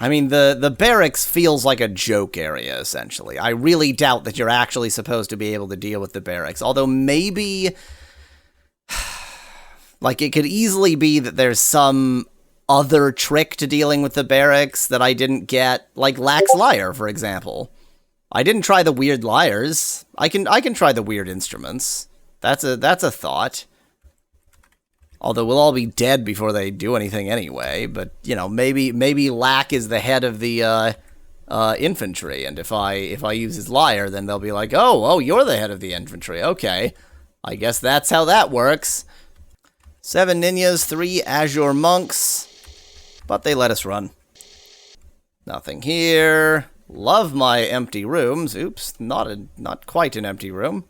I mean, the barracks feels like a joke area, essentially. I really doubt that you're actually supposed to be able to deal with the barracks. Although maybe, like, it could easily be that there's some other trick to dealing with the barracks that I didn't get. Like Lax Lyre, for example. I didn't try the weird lyres. I can try the weird instruments. That's a thought. Although we'll all be dead before they do anything anyway. But, you know, maybe Lack is the head of the infantry, and if I use his lyre, then they'll be like, oh, you're the head of the infantry. Okay, I guess that's how that works. 7 ninjas, 3 azure monks, but they let us run. Nothing here. Love my empty rooms. Oops, not quite an empty room.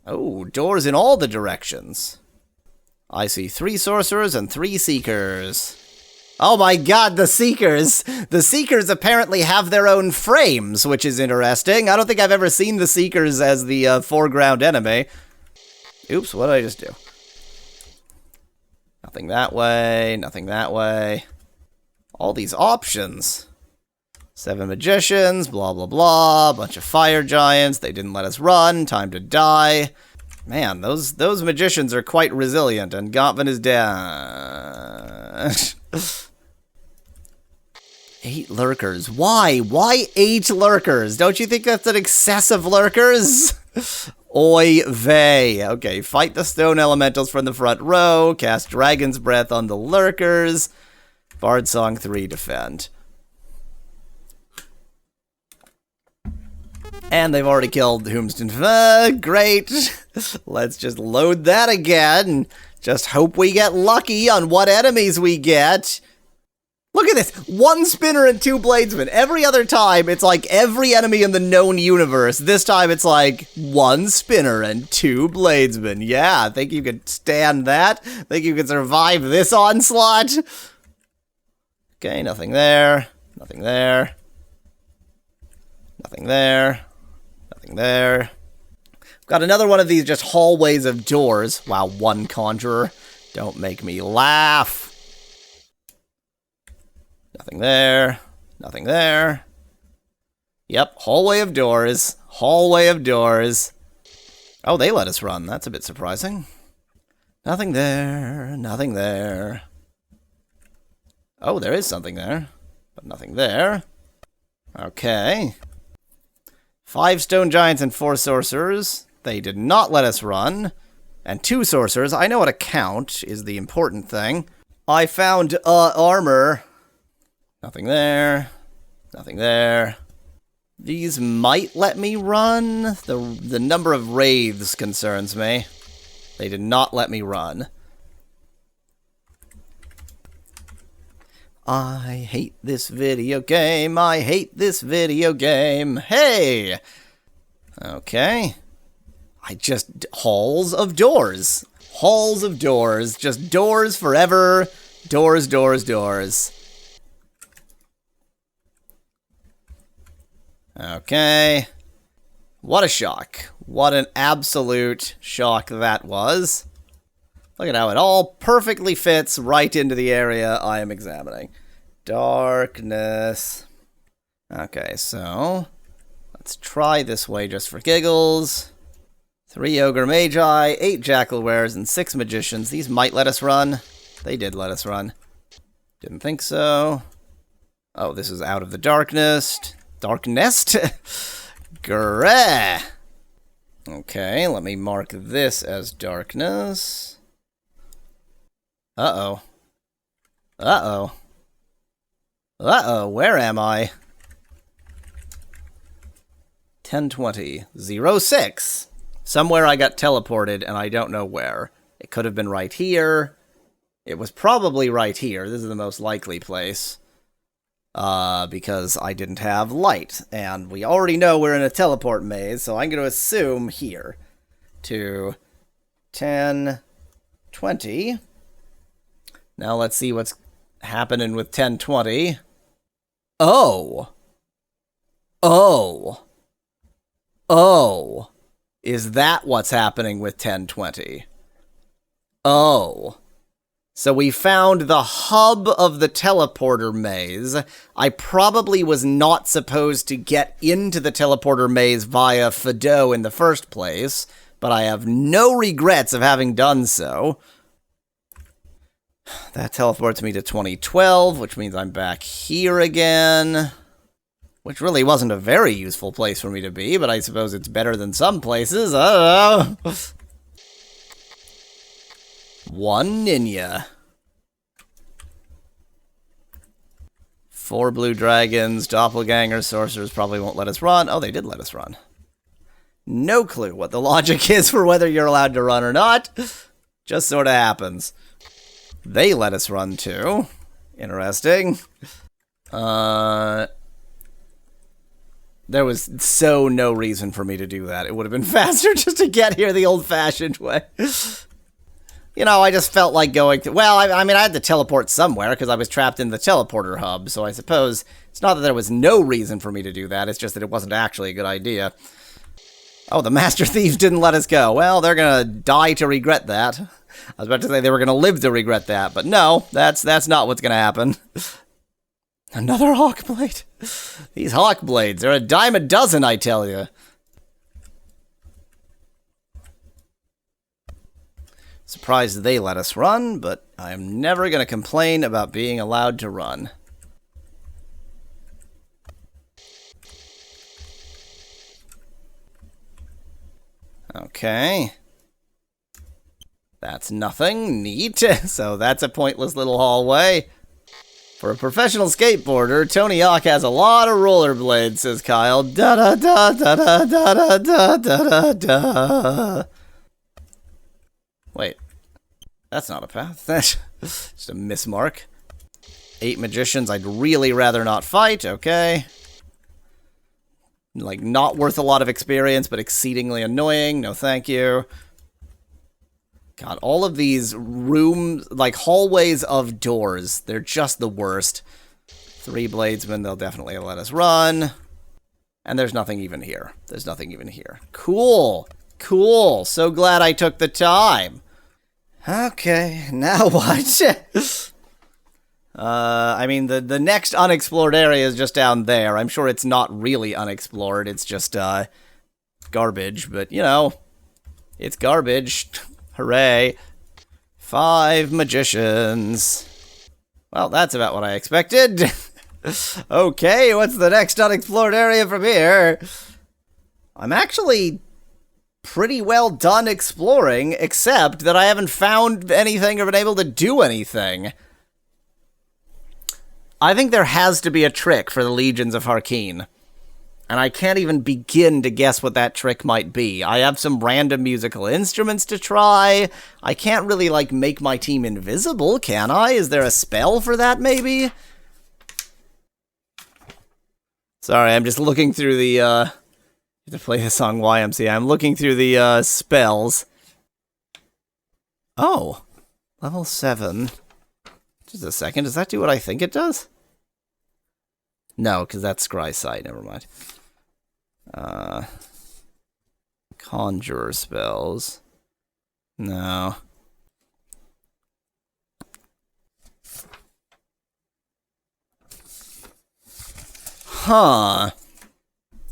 Oh, doors in all the directions. I see 3 sorcerers and 3 seekers. Oh my god, the seekers! The seekers apparently have their own frames, which is interesting. I don't think I've ever seen the seekers as the foreground enemy. Oops, what did I just do? Nothing that way, nothing that way. All these options. 7 magicians, blah blah blah, bunch of fire giants, they didn't let us run, time to die. Man, those magicians are quite resilient, and Gotvin is down. 8 lurkers. Why? Why 8 lurkers? Don't you think that's an excessive lurkers? Oy vey. Okay, fight the stone elementals from the front row, cast Dragon's Breath on the lurkers. Bard Song 3, defend. And they've already killed Whomston. Great. Let's just load that again. Just hope we get lucky on what enemies we get. Look at this. 1 spinner and 2 bladesmen. Every other time, it's like every enemy in the known universe. This time, it's like 1 spinner and 2 bladesmen. Yeah, think you could stand that? Think you could survive this onslaught? Okay, nothing there. Nothing there. Nothing there. Nothing there. Got another one of these just hallways of doors. Wow, 1 conjurer. Don't make me laugh. Nothing there. Nothing there. Yep, hallway of doors. Hallway of doors. Oh, they let us run. That's a bit surprising. Nothing there. Nothing there. Oh, there is something there. But nothing there. Okay. 5 stone giants and 4 sorcerers. They did not let us run. And 2 sorcerers. I know how to count is the important thing. I found armor. Nothing there. Nothing there. These might let me run. The number of wraiths concerns me. They did not let me run. I hate this video game. I hate this video game. Hey! Okay. Halls of doors. Halls of doors. Just doors forever. Doors, doors, doors. Okay. What a shock. What an absolute shock that was. Look at how it all perfectly fits right into the area I am examining. Darkness. Okay, so let's try this way just for giggles. 3 ogre magi, 8 jackal wares, and 6 magicians. These might let us run. They did let us run. Didn't think so. Oh, this is out of the darkness. Darknest? Greh. Okay, let me mark this as darkness. Uh-oh. Uh-oh. Uh-oh, where am I? 1020. 06. Somewhere I got teleported, and I don't know where. It could have been right here. It was probably right here. This is the most likely place. Because I didn't have light. And we already know we're in a teleport maze, so I'm going to assume here. To 1020. Now let's see what's happening with 1020. Oh. Oh. Oh. Is that what's happening with 1020? Oh. So we found the hub of the teleporter maze. I probably was not supposed to get into the teleporter maze via Fido in the first place, but I have no regrets of having done so. That teleports me to 2012, which means I'm back here again. Which really wasn't a very useful place for me to be, but I suppose it's better than some places. I don't know. One Ninja. 4 blue dragons, doppelganger, sorcerers probably won't let us run. Oh, they did let us run. No clue what the logic is for whether you're allowed to run or not. Just sort of happens. They let us run too. Interesting. There was so no reason for me to do that. It would have been faster just to get here the old-fashioned way. You know, I just felt like going to... Well, I mean, I had to teleport somewhere because I was trapped in the teleporter hub, so I suppose it's not that there was no reason for me to do that, it's just that it wasn't actually a good idea. Oh, the Master Thieves didn't let us go. Well, they're gonna die to regret that. I was about to say they were gonna live to regret that, but no, that's not what's gonna happen. Another Hawkblade. These Hawkblades, they're a dime a dozen, I tell you. Surprised they let us run, but I'm never going to complain about being allowed to run. Okay. That's nothing. Neat. So that's a pointless little hallway. For a professional skateboarder, Tony Hawk has a lot of rollerblades, says Kyle. Da-da-da-da-da-da-da-da-da-da. Wait. That's not a path. That's just a mismark. 8 magicians I'd really rather not fight. Okay. Like, not worth a lot of experience, but exceedingly annoying. No thank you. God, all of these rooms, like hallways of doors, they're just the worst. 3 bladesmen, they'll definitely let us run. And there's nothing even here. There's nothing even here. Cool. Cool. So glad I took the time. Okay, now what? I mean, the next unexplored area is just down there. I'm sure it's not really unexplored. It's just, garbage. But, you know, it's garbage. Hooray. 5 magicians. Well, that's about what I expected. Okay, what's the next unexplored area from here? I'm actually pretty well done exploring, except that I haven't found anything or been able to do anything. I think there has to be a trick for the Legions of Harkeen. And I can't even begin to guess what that trick might be. I have some random musical instruments to try. I can't really, like, make my team invisible, can I? Is there a spell for that, maybe? Sorry, I'm just looking through the, to play the song YMCA. I'm looking through the, spells. Oh. Level 7. Just a second, does that do what I think it does? No, because that's Scry's side, never mind. Conjurer spells. No. Huh.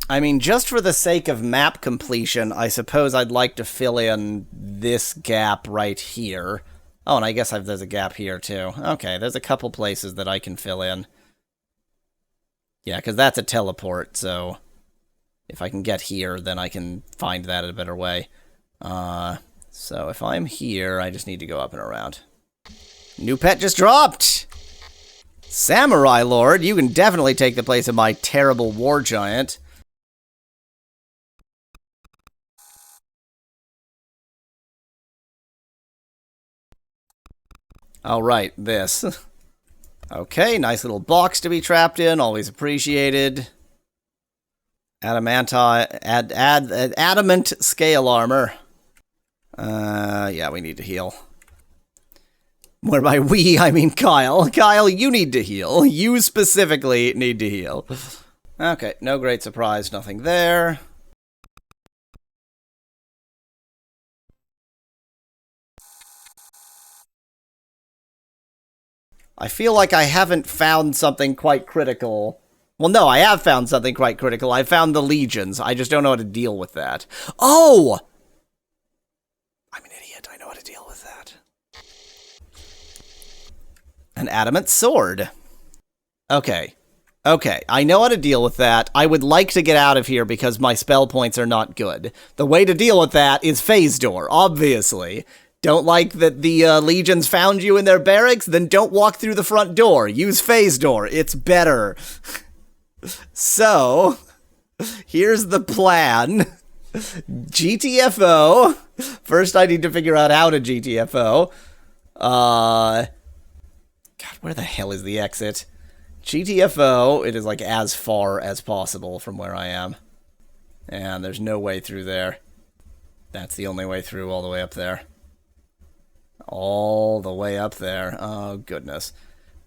I mean, just for the sake of map completion, I suppose I'd like to fill in this gap right here. Oh, and I guess there's a gap here, too. Okay, there's a couple places that I can fill in. Yeah, because that's a teleport, so if I can get here, then I can find that in a better way. So if I'm here, I just need to go up and around. New pet just dropped! Samurai Lord, you can definitely take the place of my terrible war giant. All right, this. Okay, nice little box to be trapped in, always appreciated. Adamant scale armor. Yeah, we need to heal. Where by we, I mean Kyle. Kyle, you need to heal. You specifically need to heal. Okay, no great surprise, nothing there. I feel like I haven't found something quite critical. Well, no, I have found something quite critical. I found the legions. I just don't know how to deal with that. Oh! I'm an idiot. I know how to deal with that. An adamant sword. Okay. Okay, I know how to deal with that. I would like to get out of here because my spell points are not good. The way to deal with that is phase door, obviously. Don't like that the legions found you in their barracks? Then don't walk through the front door. Use phase door. It's better. So, here's the plan. GTFO. First, I need to figure out how to GTFO. God, where the hell is the exit? GTFO, it is like as far as possible from where I am. And there's no way through there. That's the only way through, all the way up there. All the way up there. Oh, goodness.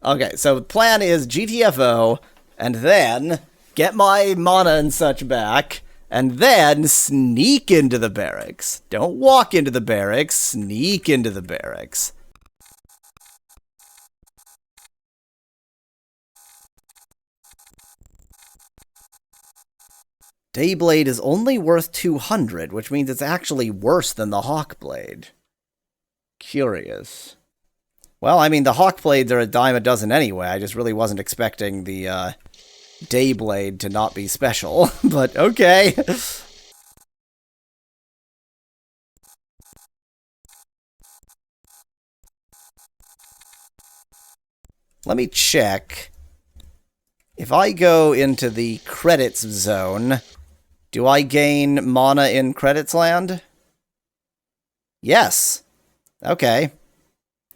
Okay, so the plan is GTFO, and then get my mana and such back, and then sneak into the barracks. Don't walk into the barracks, sneak into the barracks. Dayblade is only worth 200, which means it's actually worse than the Hawkblade. Curious. Well, I mean, the Hawkblades are a dime a dozen anyway. I just really wasn't expecting the Dayblade to not be special, but okay. Let me check. If I go into the credits zone, do I gain mana in credits land? Yes. Okay.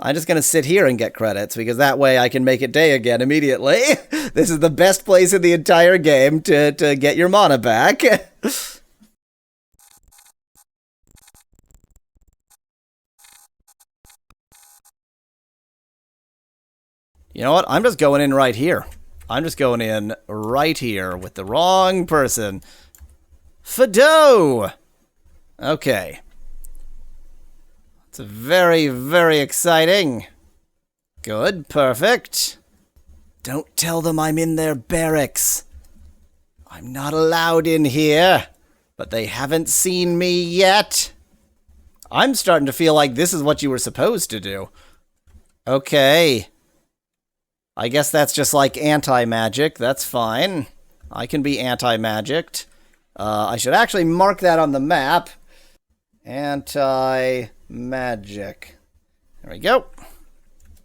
I'm just going to sit here and get credits, because that way I can make it day again immediately. This is the best place in the entire game to get your mana back. You know what? I'm just going in right here. I'm just going in right here with the wrong person. Fado! Okay. It's very, very exciting. Good, perfect. Don't tell them I'm in their barracks. I'm not allowed in here, but they haven't seen me yet. I'm starting to feel like this is what you were supposed to do. Okay. I guess that's just like anti-magic. That's fine. I can be anti-magicked. I should actually mark that on the map. Anti-magic. There we go.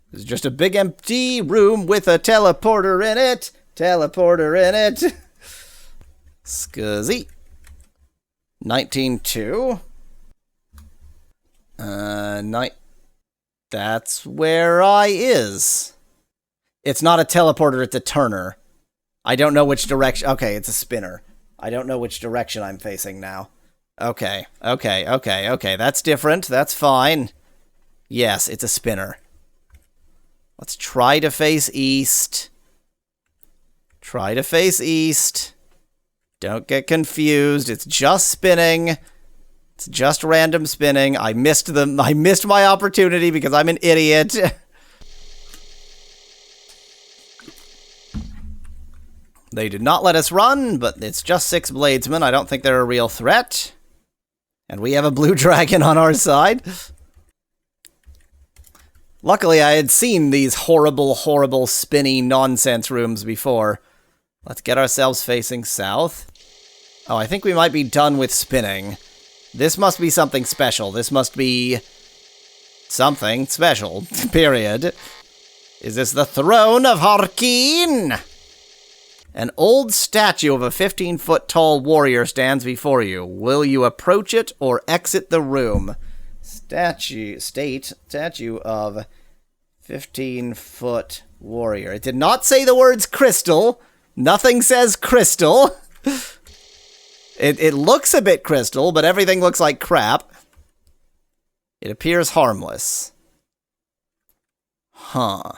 This is just a big empty room with a teleporter in it. Teleporter in it. Scuzzy. 19.2. That's where I is. It's not a teleporter, it's a turner. I don't know which direction. Okay, it's a spinner. I don't know which direction I'm facing now. Okay. That's different. That's fine. Yes, it's a spinner. Let's try to face east. Try to face east. Don't get confused. It's just spinning. It's just random spinning. I missed my opportunity because I'm an idiot. They did not let us run, but it's just 6 bladesmen. I don't think they're a real threat. And we have a blue dragon on our side. Luckily, I had seen these horrible, horrible, spinny nonsense rooms before. Let's get ourselves facing south. Oh, I think we might be done with spinning. This must be something special. This must be something special, period. Is this the throne of Harkeen? An old statue of a 15-foot tall warrior stands before you. Will you approach it or exit the room? Statue of 15-foot warrior. It did not say the words crystal. Nothing says crystal. It looks a bit crystal, but everything looks like crap. It appears harmless. Huh.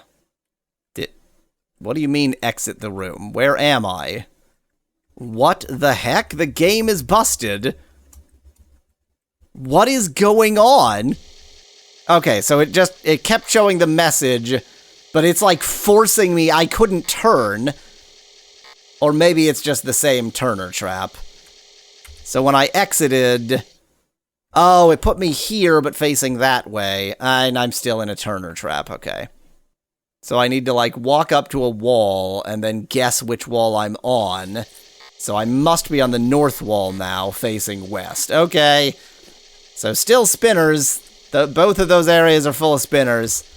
What do you mean, exit the room? Where am I? What the heck? The game is busted. What is going on? Okay, so it kept showing the message, But it's like forcing me. I couldn't turn. Or maybe it's just the same Turner trap. So when I exited... Oh, it put me here, but facing that way. And I'm still in a Turner trap. Okay. So I need to, like, walk up to a wall and then guess which wall I'm on. So I must be on the north wall now, facing west. Okay. So still spinners. Both of those areas are full of spinners.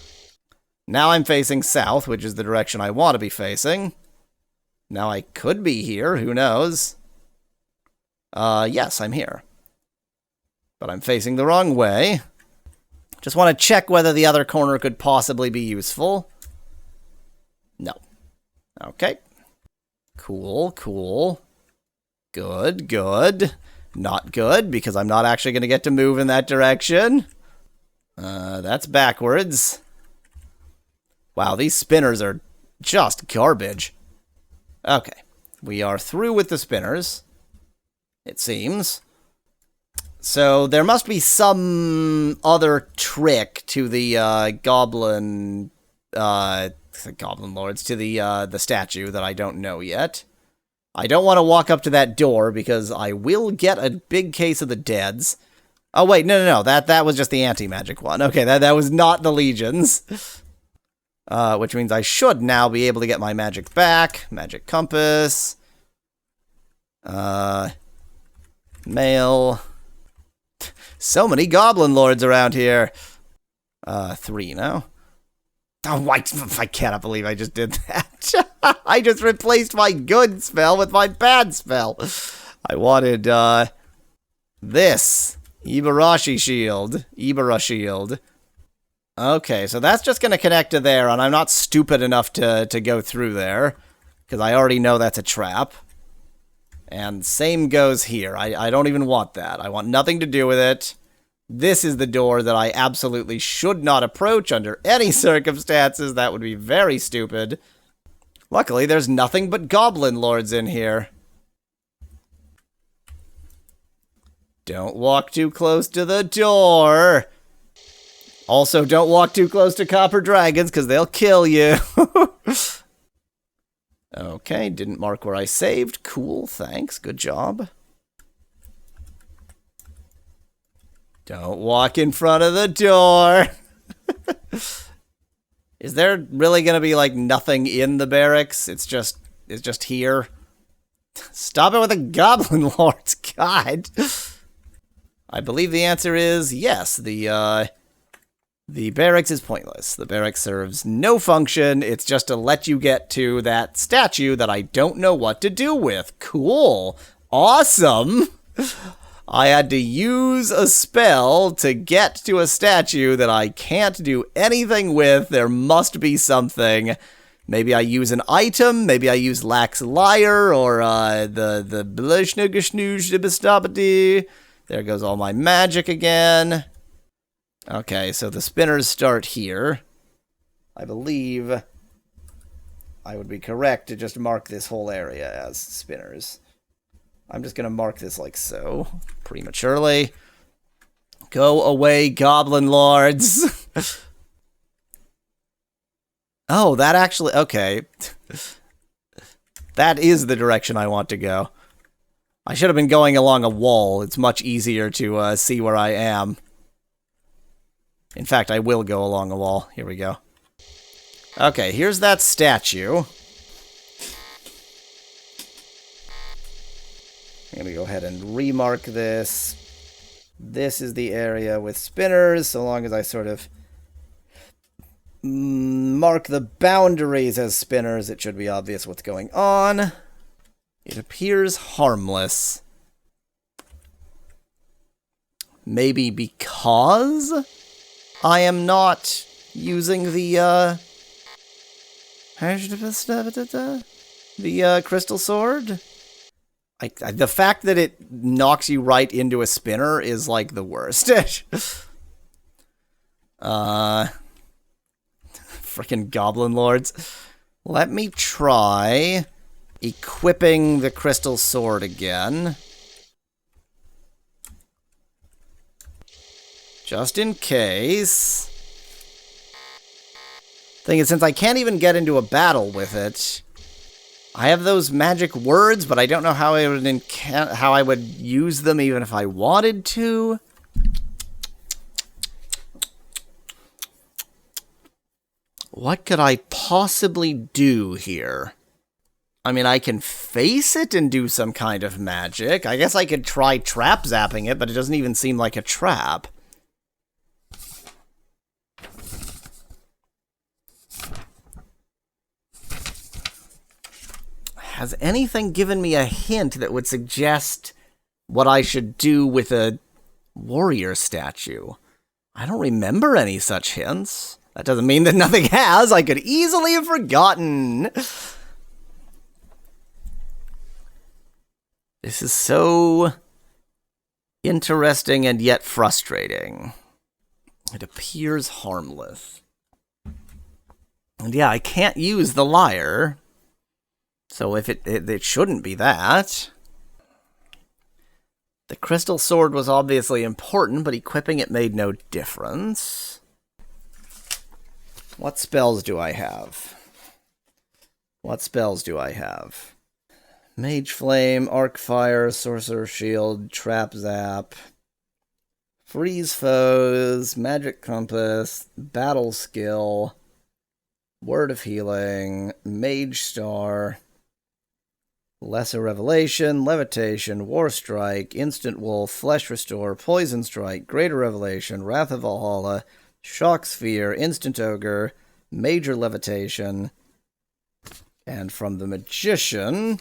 Now I'm facing south, which is the direction I want to be facing. Now I could be here. Who knows? Yes, I'm here. But I'm facing the wrong way. Just want to check whether the other corner could possibly be useful. No. Okay. Cool, cool. Good, good. Not good, because I'm not actually going to get to move in that direction. That's backwards. Wow, these spinners are just garbage. Okay. We are through with the spinners. It seems. So there must be some other trick to the goblin lords, to the statue that I don't know yet. I don't want to walk up to that door because I will get a big case of the deads. Oh wait, no, that was just the anti-magic one. Okay, that was not the legions. Which means I should now be able to get my magic back. Magic compass. Mail. So many goblin lords around here. 3 now. Oh, I cannot believe I just did that. I just replaced my good spell with my bad spell. I wanted, this. Ibarashi shield. Ibara shield. Okay, so that's just going to connect to there, and I'm not stupid enough to go through there, because I already know that's a trap. And same goes here. I don't even want that. I want nothing to do with it. This is the door that I absolutely should not approach under any circumstances. That would be very stupid. Luckily, there's nothing but goblin lords in here. Don't walk too close to the door. Also, don't walk too close to copper dragons, because they'll kill you. Okay, didn't mark where I saved. Cool, thanks. Good job. Don't walk in front of the door. Is there really going to be, like, nothing in the barracks? It's just here? Stop it with the goblin lords, God. I believe the answer is yes. The barracks is pointless. The barracks serves no function. It's just to let you get to that statue that I don't know what to do with. Cool. Awesome. I had to use a spell to get to a statue that I can't do anything with. There must be something. Maybe I use an item. Maybe I use Lax Liar or the Blishnugashnoosh. There goes all my magic again. Okay, so the spinners start here. I believe I would be correct to just mark this whole area as spinners. I'm just going to mark this like so, prematurely. Go away, goblin lords! Oh, that actually... Okay. That is the direction I want to go. I should have been going along a wall. It's much easier to see where I am. In fact, I will go along a wall. Here we go. Okay, here's that statue. I'm going to go ahead and remark this. This is the area with spinners, so long as I sort of mark the boundaries as spinners, it should be obvious what's going on. It appears harmless. Maybe because I am not using the crystal sword. The fact that it knocks you right into a spinner is like the worst. Frickin' goblin lords. Let me try equipping the crystal sword again. Just in case. Thing is, since I can't even get into a battle with it, I have those magic words, but I don't know how I would use them even if I wanted to. What could I possibly do here? I mean, I can face it and do some kind of magic. I guess I could try trap zapping it, but it doesn't even seem like a trap. Has anything given me a hint that would suggest what I should do with a warrior statue? I don't remember any such hints. That doesn't mean that nothing has. I could easily have forgotten. This is so interesting and yet frustrating. It appears harmless. And yeah, I can't use the lyre. So if it shouldn't be that. The crystal sword was obviously important, but equipping it made no difference. What spells do I have? What spells do I have? Mage Flame, Arc Fire, Sorcerer Shield, Trap Zap, Freeze Foes, Magic Compass, Battle Skill, Word of Healing, Mage Star, Lesser Revelation, Levitation, War Strike, Instant Wolf, Flesh Restore, Poison Strike, Greater Revelation, Wrath of Valhalla, Shock Sphere, Instant Ogre, Major Levitation, and from the Magician,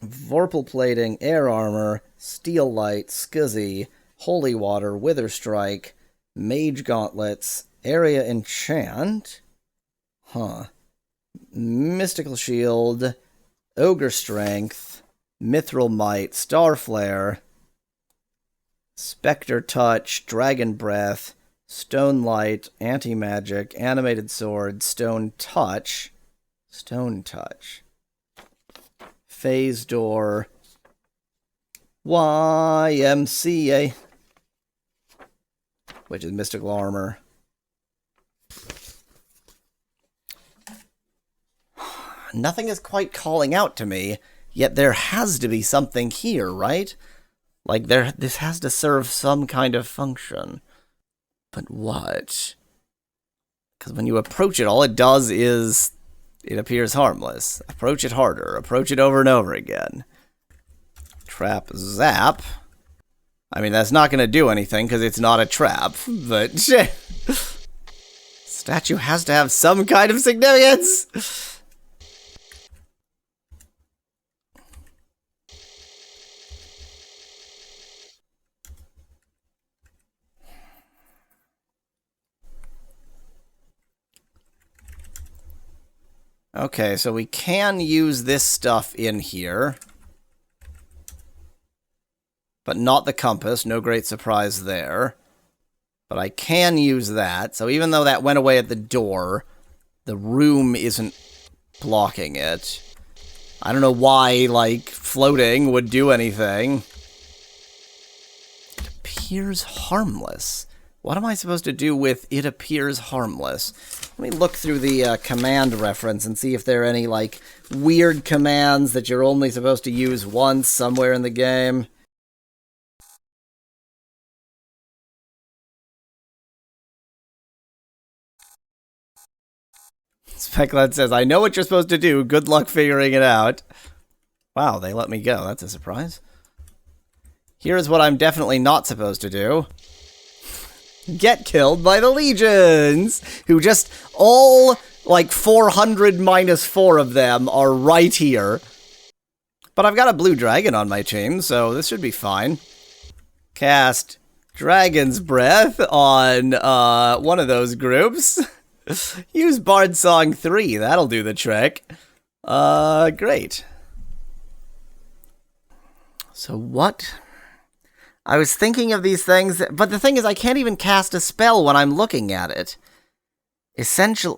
Vorpal Plating, Air Armor, Steel Light, Scuzzy, Holy Water, Wither Strike, Mage Gauntlets, Area Enchant, Mystical Shield, Ogre Strength, Mithril Might, Star Flare, Spectre Touch, Dragon Breath, Stone Light, Anti-Magic, Animated Sword, Stone Touch, Phase Door, YMCA, which is Mystical Armor. Nothing is quite calling out to me, yet there has to be something here, right? Like, this has to serve some kind of function. But what? Because when you approach it, all it does is it appears harmless. Approach it harder. Approach it over and over again. Trap Zap. I mean, that's not going to do anything because it's not a trap, but statue has to have some kind of significance. Okay, so we can use this stuff in here. But not the compass, no great surprise there. But I can use that, so even though that went away at the door, the room isn't blocking it. I don't know why, like, floating would do anything. It appears harmless. What am I supposed to do with it appears harmless? Let me look through the command reference and see if there are any, like, weird commands that you're only supposed to use once somewhere in the game. Specklad says, I know what you're supposed to do. Good luck figuring it out. Wow, they let me go. That's a surprise. Here's what I'm definitely not supposed to do. Get killed by the legions, who just all, like, 400 minus 4 of them are right here. But I've got a blue dragon on my team, so this should be fine. Cast Dragon's Breath on one of those groups. Use Bard Song 3, that'll do the trick. Great. So what? I was thinking of these things, but the thing is I can't even cast a spell when I'm looking at it. Essential,